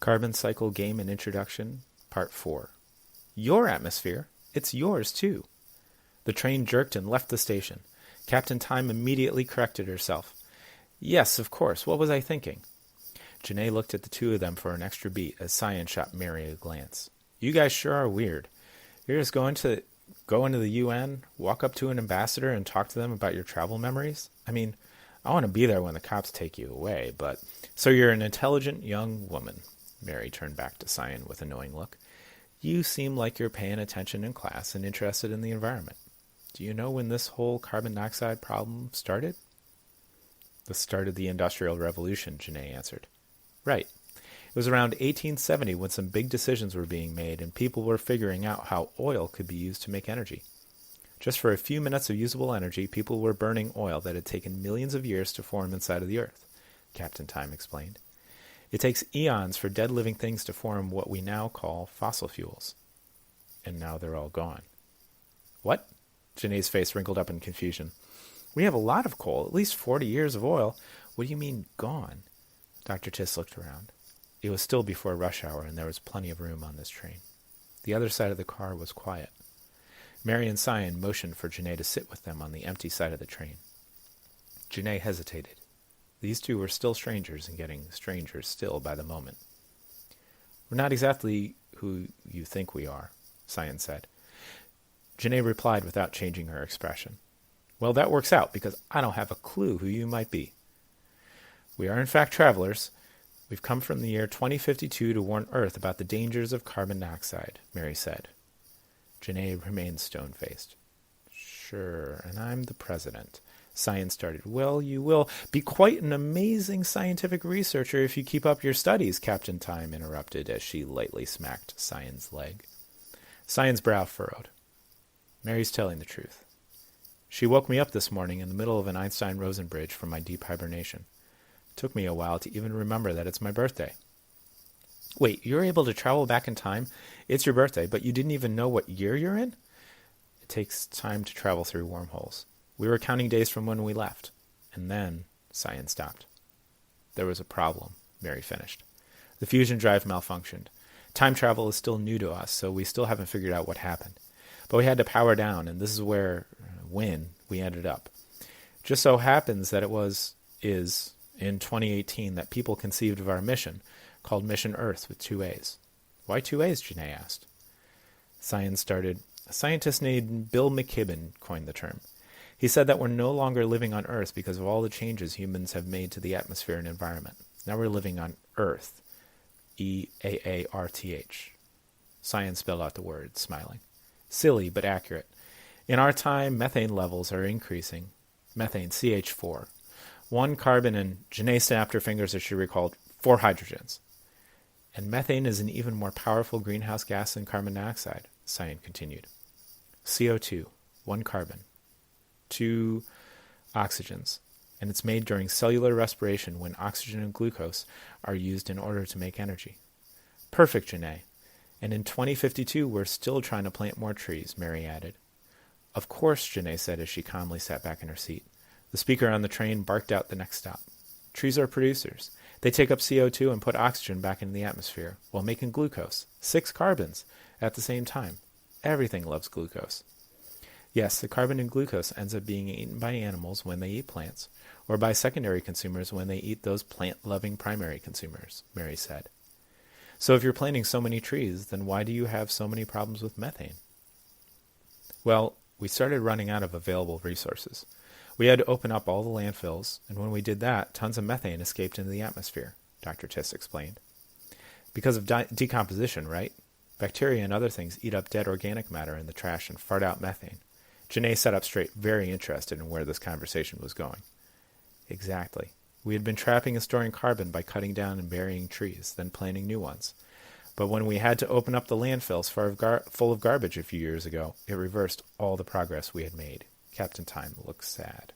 Carbon Cycle Game and Introduction, Part 4. Your atmosphere? It's yours, too. The train jerked and left the station. Captain Time immediately corrected herself. Yes, of course. What was I thinking? Janae looked at the two of them for an extra beat as Cyan shot Mary a glance. You guys sure are weird. You're just go into the UN, walk up to an ambassador and talk to them about your travel memories? I mean, I want to be there when the cops take you away, but... So you're an intelligent young woman. Mary turned back to Cyan with a knowing look. You seem like you're paying attention in class and interested in the environment. Do you know when this whole carbon dioxide problem started? The start of the Industrial Revolution, Janae answered. Right. It was around 1870 when some big decisions were being made and people were figuring out how oil could be used to make energy. Just for a few minutes of usable energy, people were burning oil that had taken millions of years to form inside of the Earth, Captain Time explained. It takes eons for dead living things to form what we now call fossil fuels. And now they're all gone. What? Janae's face wrinkled up in confusion. We have a lot of coal, at least 40 years of oil. What do you mean, gone? Dr. Tiss looked around. It was still before rush hour, and there was plenty of room on this train. The other side of the car was quiet. Mary and Cyan motioned for Janae to sit with them on the empty side of the train. Janae hesitated. These two were still strangers and getting stranger still by the moment. We're not exactly who you think we are, Cyan said. Janae replied without changing her expression. Well, that works out, because I don't have a clue who you might be. We are in fact travelers. We've come from the year 2052 to warn Earth about the dangers of carbon dioxide, Mary said. Janae remained stone-faced. Sure, and I'm the president. Cyan started. Well, you will be quite an amazing scientific researcher if you keep up your studies, Captain Time interrupted as she lightly smacked Cyan's leg. Cyan's brow furrowed. Mary's telling the truth. She woke me up this morning in the middle of an Einstein-Rosen bridge from my deep hibernation. It took me a while to even remember that it's my birthday. Wait, you're able to travel back in time? It's your birthday, but you didn't even know what year you're in? It takes time to travel through wormholes. We were counting days from when we left. And then, Cyan stopped. There was a problem, Mary finished. The fusion drive malfunctioned. Time travel is still new to us, so we still haven't figured out what happened. But we had to power down, and this is when we ended up. Just so happens that is, in 2018, that people conceived of our mission, called Mission Earth with 2 A's. Why 2 A's, Janae asked. Cyan started. A scientist named Bill McKibben coined the term. He said that we're no longer living on Earth because of all the changes humans have made to the atmosphere and environment. Now we're living on Earth. E-A-A-R-T-H. Cyan spelled out the word, smiling. Silly, but accurate. In our time, methane levels are increasing. Methane, CH4. 1 carbon and Janae snapped her fingers as she recalled 4 hydrogens. And methane is an even more powerful greenhouse gas than carbon dioxide, Cyan continued. CO2, 1 carbon. 2 oxygens, and it's made during cellular respiration when oxygen and glucose are used in order to make energy. Perfect, Janae. And in 2052, we're still trying to plant more trees, Mary added. Of course, Janae said as she calmly sat back in her seat. The speaker on the train barked out the next stop. Trees are producers. They take up CO2 and put oxygen back into the atmosphere while making glucose, 6 carbons, at the same time. Everything loves glucose. Yes, the carbon in glucose ends up being eaten by animals when they eat plants, or by secondary consumers when they eat those plant-loving primary consumers, Mary said. So if you're planting so many trees, then why do you have so many problems with methane? Well, we started running out of available resources. We had to open up all the landfills, and when we did that, tons of methane escaped into the atmosphere, Dr. Tiss explained. Because of decomposition, right? Bacteria and other things eat up dead organic matter in the trash and fart out methane. Janae sat up straight, very interested in where this conversation was going. Exactly. We had been trapping and storing carbon by cutting down and burying trees, then planting new ones. But when we had to open up the landfills full of garbage a few years ago, it reversed all the progress we had made. Captain Time looked sad.